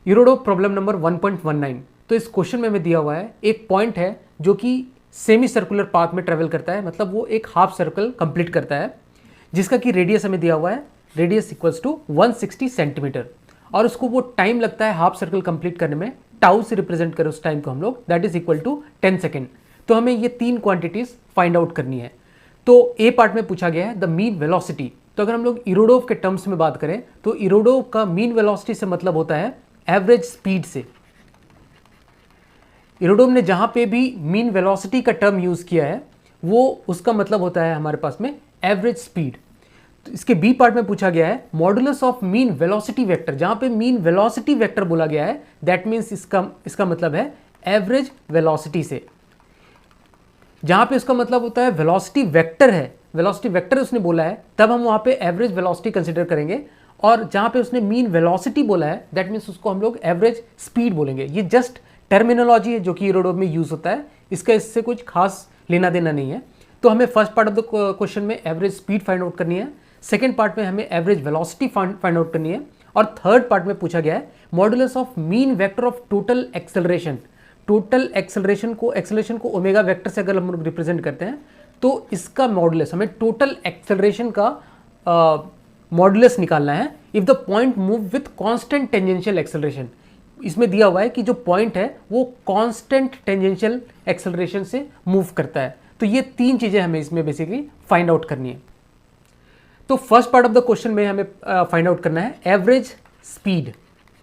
यूरोडोप problem number 1.19। तो इस question में हमें दिया हुआ है एक पॉइंट है जो कि सेमी सर्कुलर पाथ में ट्रेवल करता है, मतलब वो एक हाफ सर्कल कंप्लीट करता है, जिसका कि रेडियस हमें दिया हुआ है, रेडियस इक्वल्स टू 160 सेंटीमीटर, और उसको वो टाइम लगता है हाफ सर्कल कंप्लीट करने में, टाउ से रिप्रेजेंट करें उस टाइम को हम लोग, that is equal to 10 second. तो हमें ये तीन क्वांटिटीज फाइंड आउट करनी है। तो ए पार्ट में पूछा गया है द मीन वेलोसिटी। तो अगर हम लोग इरोडोव के टर्म्स में बात करें तो इरोडोव का मीन वेलोसिटी से मतलब होता है एवरेज स्पीड से। इरोडोव ने जहां पे भी मीन वेलोसिटी का टर्म यूज किया है वो उसका मतलब होता है हमारे पास में एवरेज स्पीड। तो इसके बी पार्ट में पूछा गया है modulus of mean velocity vector. जहां पे मीन वेलोसिटी वेक्टर बोला गया है दैट मीन्स इसका मतलब है एवरेज वेलोसिटी से। जहां पे उसका मतलब होता है वेलोसिटी वेक्टर है, वेलोसिटी वेक्टर उसने बोला है, तब हम वहां पे एवरेज वेलोसिटी कंसीडर करेंगे। और जहां पे उसने मीन वेलोसिटी बोला है दैट मीन्स उसको हम लोग एवरेज स्पीड बोलेंगे। ये जस्ट टर्मिनोलॉजी है जो कि इरोडोव में यूज होता है, इसका इससे कुछ खास लेना देना नहीं है। तो हमें first part of the question में एवरेज स्पीड फाइंड आउट करनी है, सेकेंड पार्ट में हमें एवरेज वेलोसिटी फाइंड आउट करनी है, और थर्ड पार्ट में पूछा गया है modulus of mean vector of total acceleration. Total acceleration को ओमेगा वेक्टर से अगर हम लोग रिप्रेजेंट करते हैं तो इसका मॉडुलस हमें टोटल एक्सेलरेशन का मॉडुलस निकालना है if the point move with constant tangential acceleration. इसमें दिया हुआ है कि जो पॉइंट है वो कांस्टेंट टेंजेंशियल एक्सेलरेशन से मूव करता है। तो ये तीन चीजें हमें इसमें बेसिकली फाइंड आउट करनी है। तो first part of the question में हमें फाइंड आउट करना है एवरेज स्पीड।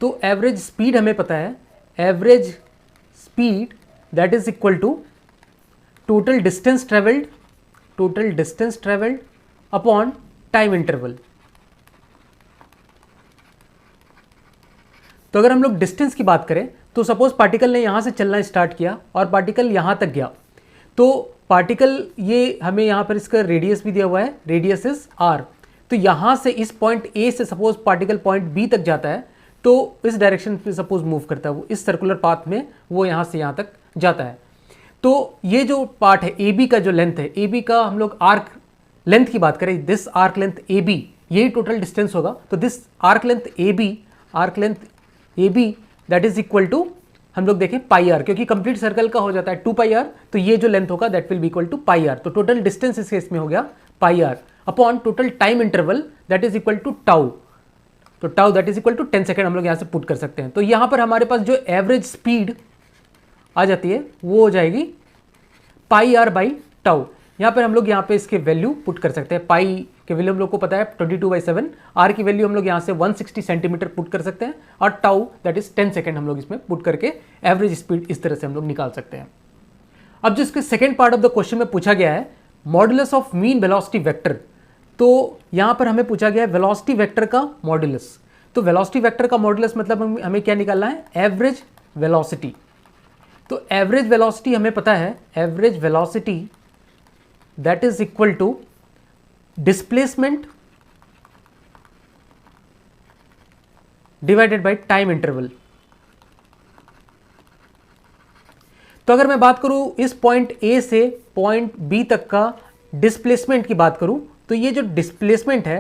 तो एवरेज स्पीड हमें पता है, average speed that is equal to total distance travelled upon time interval. तो अगर हम लोग डिस्टेंस की बात करें तो सपोज पार्टिकल ने यहां से चलना स्टार्ट किया और पार्टिकल यहां तक गया, तो पार्टिकल ये हमें यहां पर इसका रेडियस भी दिया हुआ है, रेडियस इज r। तो यहां से इस पॉइंट A से सपोज पार्टिकल पॉइंट B तक जाता है, तो इस डायरेक्शन में सपोज मूव करता है, वो इस सर्कुलर पाथ में वो यहां से यहां तक जाता है। तो ये जो पार्ट है AB का जो लेंथ है, AB का हम लोग आर्क लेंथ की बात करें, दिस आर्क लेंथ AB, यही टोटल डिस्टेंस होगा। तो this arc length AB that is equal to हम लोग देखें पाई आर, क्योंकि कंप्लीट सर्कल का हो जाता है 2 पाई आर, तो ये जो लेंथ होगा that will be equal to pi are. तो टोटल डिस्टेंस इस केस में हो गया pi R upon total time interval that is equal to tau. तो tau that is equal to 10 second हम लोग यहां से पुट कर सकते हैं। तो यहां पर हमारे पास जो एवरेज स्पीड आ जाती है वो हो जाएगी पाई आर बाई टाउ। यहां पर हम लोग यहां पे इसके वैल्यू पुट कर सकते हैं। पाई के वैल्यू हम लोग को पता है 22/7, आर की वैल्यू हम लोग यहां से 160 सेंटीमीटर पुट कर सकते हैं, और टाउ दैट इज 10 सेकेंड हम लोग इसमें पुट करके एवरेज स्पीड इस तरह से हम लोग निकाल सकते हैं। अब जिसके second part of the question में पूछा गया है modulus of mean velocity vector. तो यहां पर हमें पूछा गया है वेलोसिटी वेक्टर का मॉडुलस। तो वेलोसिटी वेक्टर का मॉडुलस मतलब हमें क्या निकालना है, एवरेज वेलोसिटी। तो एवरेज वेलोसिटी हमें पता है, average velocity that is equal to displacement divided by time interval. तो अगर मैं बात करूं इस पॉइंट A से पॉइंट B तक का डिस्प्लेसमेंट की बात करूं तो ये जो डिस्प्लेसमेंट है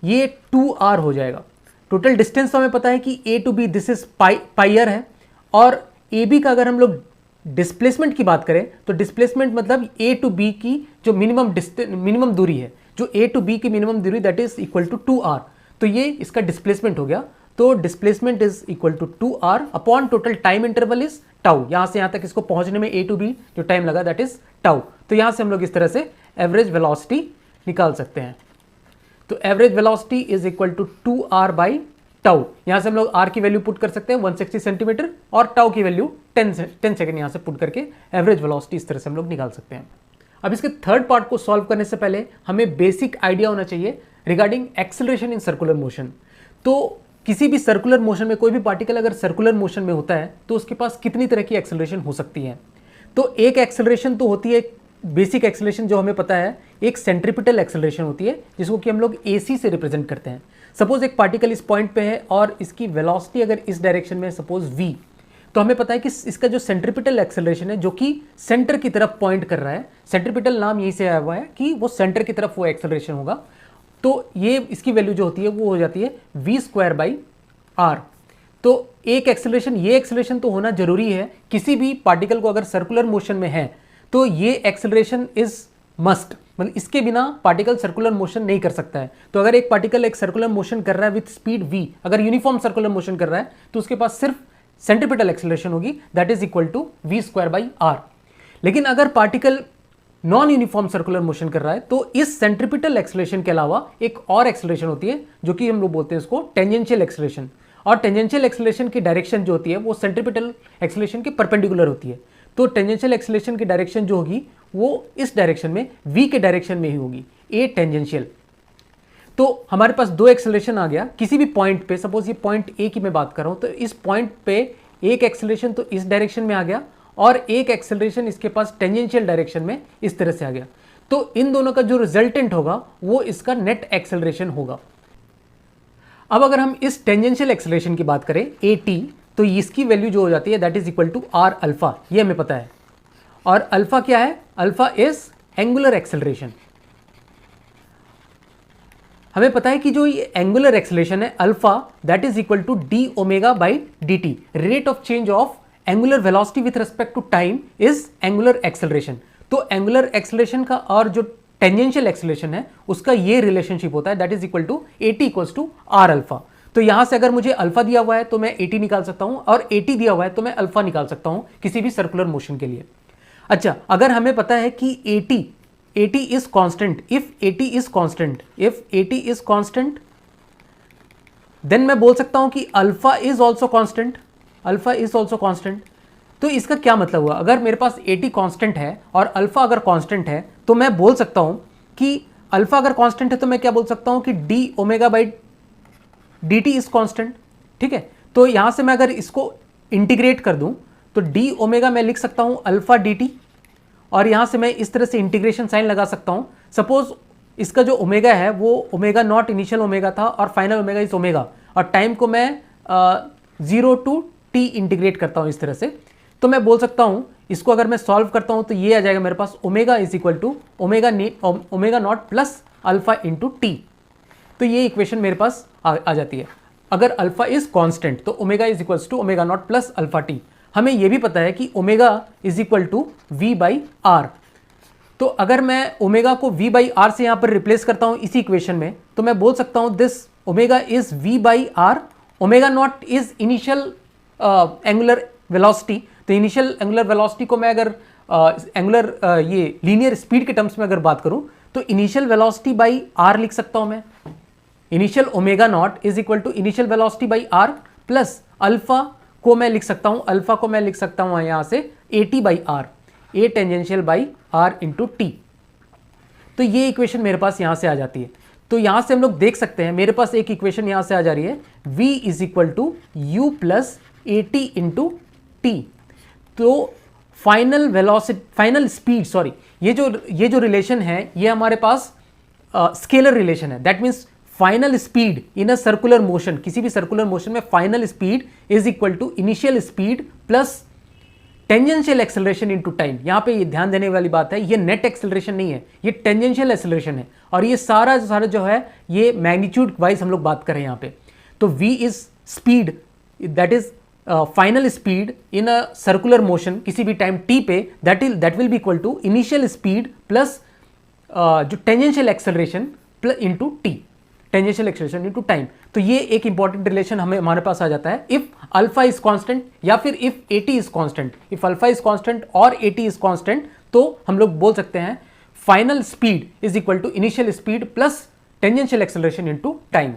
ये 2r हो जाएगा। टोटल डिस्टेंस तो हमें पता है कि A to B this is pi r है, और AB का अगर हम लोग डिस्प्लेसमेंट की बात करें तो डिस्प्लेसमेंट मतलब A टू B की जो मिनिमम दूरी है, जो A टू B की मिनिमम दूरी that is equal to 2r। तो ये इसका डिस्प्लेसमेंट हो गया। तो displacement is equal to 2r upon total time interval is tau. यहां से यहां तक इसको पहुंचने में A टू B जो टाइम लगा दैट इज टाउ। तो यहां से हम लोग इस तरह से एवरेज वेलोसिटी निकाल सकते हैं। तो average velocity is equal to 2r by tau. यहां से हम लोग r की वैल्यू पुट कर सकते हैं 160 सेंटीमीटर, और टाउ की वैल्यू 10 सेकेंड यहां से पुट करके एवरेज वेलोसिटी इस तरह से हम लोग निकाल सकते हैं। अब इसके थर्ड पार्ट को सॉल्व करने से पहले हमें बेसिक आइडिया होना चाहिए regarding acceleration in circular motion. तो किसी भी सर्कुलर मोशन में कोई भी पार्टिकल अगर सर्कुलर मोशन में होता है तो उसके पास कितनी तरह की एक्सेलरेशन हो सकती है। तो एक एक्सेलरेशन तो होती है बेसिक एक्सेलरेशन जो हमें पता है, एक सेंट्रीपिटल एक्सेलरेशन होती है जिसको कि हम लोग AC से रिप्रेजेंट करते हैं। सपोज एक पार्टिकल इस पॉइंट पे है और इसकी वेलोसिटी अगर इस डायरेक्शन में सपोज v, तो हमें पता है कि इसका जो सेंट्रीपिटल एक्सेलरेशन है जो कि सेंटर की तरफ पॉइंट कर रहा है, सेंट्रीपिटल नाम यही से आया हुआ है कि वो सेंटर की तरफ वो एक्सेलरेशन होगा। तो ये इसकी वैल्यू जो होती है वो हो जाती है v² बाई r। तो एक एक्सेलरेशन, ये एक्सेलरेशन तो होना जरूरी है किसी भी पार्टिकल को अगर सर्कुलर मोशन में है, तो ये एक्सेलरेशन इज मस्ट, मतलब इसके बिना पार्टिकल सर्कुलर मोशन नहीं कर सकता है। तो अगर एक पार्टिकल एक सर्कुलर मोशन कर रहा है विथ स्पीड v, अगर यूनिफॉर्म सर्कुलर मोशन कर रहा है तो उसके पास सिर्फ सेंट्रीपिटल एक्सेलरेशन होगी, that is equal to v²/r। लेकिन अगर particle non uniform circular motion कर रहा है तो इस सेंट्रीपिटल एक्सेलरेशन के अलावा एक और एक्सेलरेशन होती है जो कि हम लोग बोलते हैं इसको टेंजेंशियल एक्सेलरेशन। और टेंजेंशियल एक्सेलरेशन की डायरेक्शन जो होती है वो सेंट्रीपिटल एक्सेलरेशन के परपेंडिकुलर होती है। तो टेंजेंशियल एक्सेलरेशन की डायरेक्शन जो होगी वो इस डायरेक्शन में v के डायरेक्शन में ही होगी, a टेंजेंशियल। तो हमारे पास दो एक्सेलरेशन आ गया किसी भी पॉइंट पे, सपोज ये पॉइंट a की मैं बात कर रहा हूं, तो इस पॉइंट पे एक एक्सेलरेशन तो इस डायरेक्शन में आ गया और एक एक्सेलरेशन इसके पास टेंजेंशियल डायरेक्शन में इस तरह से आ गया। तो इन दोनों का जो रिजल्टेंट होगा वो इसका नेट एक्सेलरेशन होगा। अब अगर हम इस टेंजेंशियल एक्सेलरेशन की बात करें at, तो इसकी वैल्यू जो हो जाती है that is equal to r alpha, ये हमें पता है। और अल्फा क्या है? Alpha is angular acceleration. हमें पता है कि जो ये एंगुलर एक्सेलरेशन है alpha that is equal to d omega by d t, rate of change of angular velocity with respect to time is angular acceleration. तो एंगुलर एक्सेलरेशन का और जो टेंजेंशियल एक्सेलरेशन है उसका ये रिलेशनशिप होता है that is equal to at equals to r alpha. तो यहां से अगर मुझे अल्फा दिया हुआ है तो मैं at निकाल सकता हूं और at दिया हुआ है तो मैं अल्फा निकाल सकता हूं किसी भी सर्कुलर मोशन के लिए। अच्छा, अगर हमें पता है कि at is constant, if at is constant then मैं बोल सकता हूं कि अल्फा इज ऑल्सो कांस्टेंट। तो इसका क्या मतलब हुआ? अगर मेरे पास at कांस्टेंट है और अल्फा अगर कांस्टेंट है तो मैं बोल सकता हूं कि अल्फा अगर कांस्टेंट है तो मैं क्या बोल सकता हूं कि d omega by dt is constant. ठीक है, तो यहां से मैं अगर इसको इंटीग्रेट कर दूं तो d ओमेगा मैं लिख सकता हूं अल्फा dt, और यहां से मैं इस तरह से इंटीग्रेशन साइन लगा सकता हूं। सपोज इसका जो ओमेगा है वो ओमेगा नॉट इनिशियल ओमेगा था और फाइनल ओमेगा इज ओमेगा, और टाइम को मैं 0 टू t इंटीग्रेट करता हूं इस तरह से। तो मैं बोल सकता हूं इसको अगर मैं सॉल्व करता हूं तो ये आ जाएगा मेरे पास omega is equal to omega not plus alpha into T. तो ये इक्वेशन मेरे पास आ जाती है। अगर अल्फा इज कांस्टेंट तो omega is equals to omega not plus alpha T. हमें यह भी पता है कि omega is equal to V by R. तो अगर मैं ओमेगा को वी बाई आर से यहां पर रिप्लेस करता हूं इसी इक्वेशन में, तो मैं बोल सकता हूं this omega is v by r, omega not is initial angular velocity. तो इनिशियल एंगुलर वेलोसिटी को मैं अगर एंगुलर ये लीनियर स्पीड के टर्म्स में अगर बात करूं तो इनिशियल वेलोसिटी बाई आर लिख सकता हूं मैं। Initial omega not is equal to initial velocity by r plus alpha को मैं लिख सकता हूं यहां से at by r, a tangential by r into T. तो ये इक्वेशन मेरे पास यहां से आ जाती है। तो यहां से हम लोग देख सकते हैं मेरे पास एक इक्वेशन यहां से आ जा रही है v is equal to U plus A T into T. तो final velocity, final speed, sorry, ये जो रिलेशन है ये हमारे पास स्केलर रिलेशन है। That means final speed in a circular motion, किसी भी सर्कुलर मोशन में final speed is equal to initial speed plus tangential acceleration into time. यहां पे ये ध्यान देने वाली बात है, ये नेट एक्सेलरेशन नहीं है, ये टेंजेंशियल एक्सेलरेशन है, और ये सारा जो है ये मैग्नीट्यूड वाइज हम लोग बात करें यहाँ पे। तो v is speed, that is final speed in a circular motion किसी भी टाइम t पे, that will be equal to initial speed plus जो tangential acceleration plus into T, tangential acceleration into time. तो ये एक इंपॉर्टेंट रिलेशन हमारे पास आ जाता है इफ अल्फा इज कांस्टेंट या फिर if at is constant. If alpha is constant और at इज कांस्टेंट तो हम लोग बोल सकते हैं final speed is equal to initial speed plus tangential acceleration into time.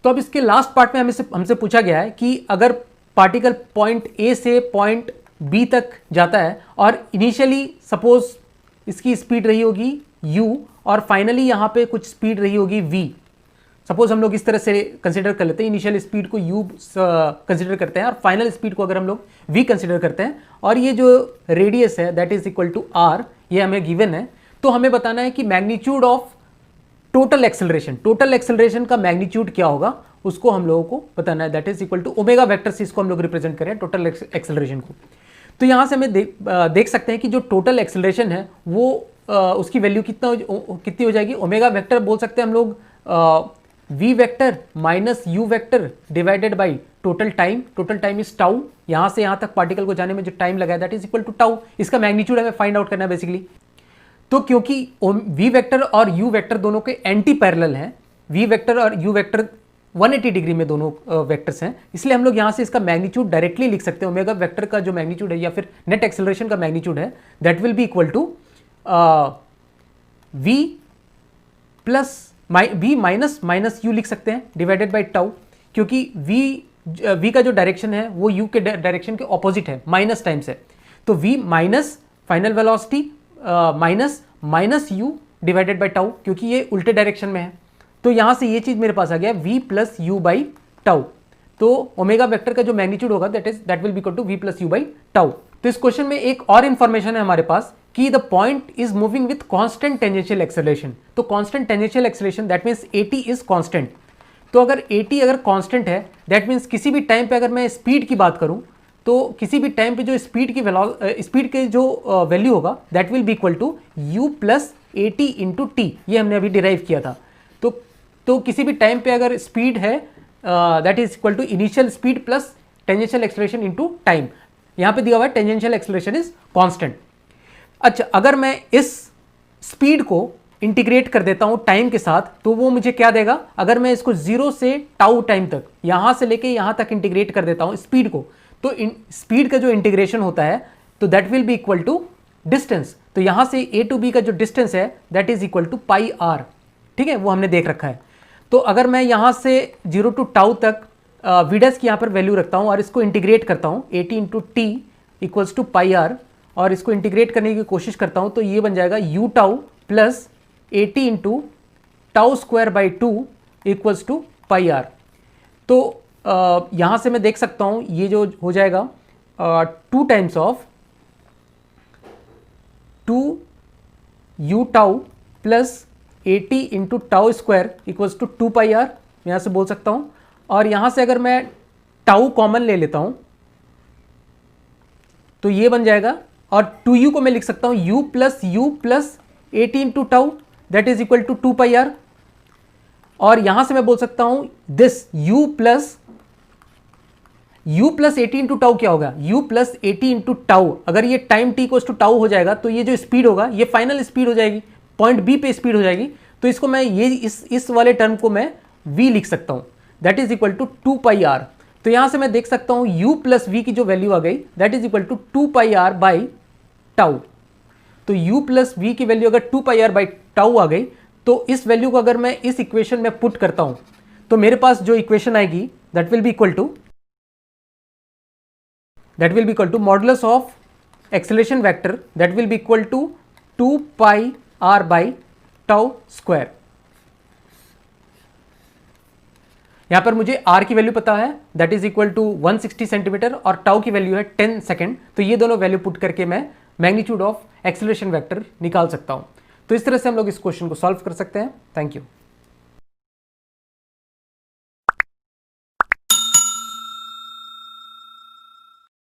तो अब इसके लास्ट पार्ट में हमसे पूछा गया है कि अगर पार्टिकल पॉइंट ए से पॉइंट बी तक जाता है और इनिशियली सपोज इसकी स्पीड रही होगी u और फाइनली यहां पे कुछ स्पीड रही होगी v। सपोज हम लोग इस तरह से कंसीडर कर लेते हैं, इनिशियल स्पीड को u कंसीडर करते हैं और फाइनल स्पीड को अगर हम लोग v कंसीडर करते हैं, और ये जो रेडियस है that is equal to r, ये हमें गिवन है। तो हमें बताना है कि मैग्नीट्यूड ऑफ टोटल एक्सेलरेशन का मैग्नीट्यूड क्या होगा, उसको हम लोगों को बताना है। That is equal to omega vector से इसको हम लोग रिप्रेजेंट करें टोटल एक्सेलरेशन को। तो यहां से हमें देख सकते हैं कि जो टोटल एक्सेलरेशन है वो उसकी वैल्यू कितनी हो जाएगी, ओमेगा वेक्टर बोल सकते हैं हम लोग v vector minus u vector divided by total time is tau, यहां से यहां तक पार्टिकल को जाने में जो टाइम लगा है that is equal to tau. इसका मैग्नीट्यूड हमें फाइंड आउट करना है बेसिकली। तो क्योंकि v वेक्टर और u वेक्टर दोनों के एंटी पैरेलल हैं, v वेक्टर और u वेक्टर 180 डिग्री में दोनों वेक्टर्स हैं, इसलिए हम लोग यहां से इसका मैग्नीट्यूड डायरेक्टली लिख सकते हैं। ओमेगा वेक्टर का जो मैग्नीट्यूड है या फिर नेट एक्सेलरेशन का मैग्नीट्यूड है that will be equal to v plus v minus u लिख सकते हैं डिवाइडेड बाई टाउ, क्योंकि v का जो डायरेक्शन है वो u के डायरेक्शन के ऑपोजिट है, माइनस टाइम से। तो v minus final velocity minus u divided by tau, क्योंकि ये उल्टे डायरेक्शन में है। तो यहां से ये चीज मेरे पास आ गया v plus u by tau. तो ओमेगा वेक्टर का जो मैग्नीट्यूड होगा that will be equal to v plus u by tau. तो इस क्वेश्चन में एक और इंफॉर्मेशन है हमारे पास कि the point is moving with constant tangential acceleration. तो constant tangential acceleration that means at is constant. तो अगर at अगर कांस्टेंट है दैट मीन्स किसी भी टाइम पे अगर मैं स्पीड की बात करूं तो किसी भी टाइम पे जो स्पीड के जो वैल्यू होगा that will be equal to u plus at into t, ये हमने अभी डिराइव किया था। तो किसी भी टाइम पे अगर स्पीड है that is equal to initial speed plus tangential acceleration into time. यहां पे दिया हुआ है टेंजेंशियल एक्सेलरेशन इज कांस्टेंट। अच्छा, अगर मैं इस स्पीड को इंटीग्रेट कर देता हूं टाइम के साथ तो वो मुझे क्या देगा? अगर मैं इसको 0 से टाउ टाइम तक यहां से लेके यहां तक इंटीग्रेट कर देता हूं स्पीड को, तो स्पीड का जो इंटीग्रेशन होता है तो that will be equal to distance. तो यहां से a टू b का जो डिस्टेंस है that is equal to pi r. ठीक है, वो हमने देख रखा है। तो अगर मैं यहां से 0 टू टाउ तक v डैश की यहां पर वैल्यू रखता हूं और इसको इंटीग्रेट करता हूं at into t equals to pi r, और इसको इंटीग्रेट करने की कोशिश करता हूं तो ये बन जाएगा u tau plus at into tau square by 2 equals to pi are. तो यहां से मैं देख सकता हूं ये जो हो जाएगा 2 times of 2 u tau plus at into tau square equals to 2 pi r, यहां से बोल सकता हूं। और यहां से अगर मैं टाउ कॉमन ले लेता हूं तो ये बन जाएगा, और 2u को मैं लिख सकता हूं u plus at into tau that is equal to 2 pi r. और यहां से मैं बोल सकता हूं this u plus at into tau क्या होगा? u plus at into tau, अगर ये time t equals to tau हो जाएगा तो ये जो स्पीड होगा ये फाइनल स्पीड हो जाएगी, पॉइंट बी पे स्पीड हो जाएगी। तो इसको मैं ये इस वाले टर्म को मैं v लिख सकता हूं that is equal to 2 pi are. तो यहां से मैं देख सकता हूं u प्लस v की जो वैल्यू आ गई that is equal to 2 pi r by tau. तो u प्लस v की वैल्यू अगर 2 पाई आर बाई टाउ आ गई तो इस वैल्यू को अगर मैं इस इक्वेशन में पुट करता हूं तो मेरे पास जो इक्वेशन आएगी that will be equal to modulus of acceleration vector that will be equal to 2 pi r by tau square. यहां पर मुझे r की वैल्यू पता है that is equal to 160 centimetre और टाउ की वैल्यू है 10 सेकेंड। तो ये दोनों वैल्यू पुट करके मैं मैग्नीट्यूड ऑफ एक्सेलरेशन वेक्टर निकाल सकता हूं। तो इस तरह से हम लोग इस क्वेश्चन को सॉल्व कर सकते हैं। Thank you.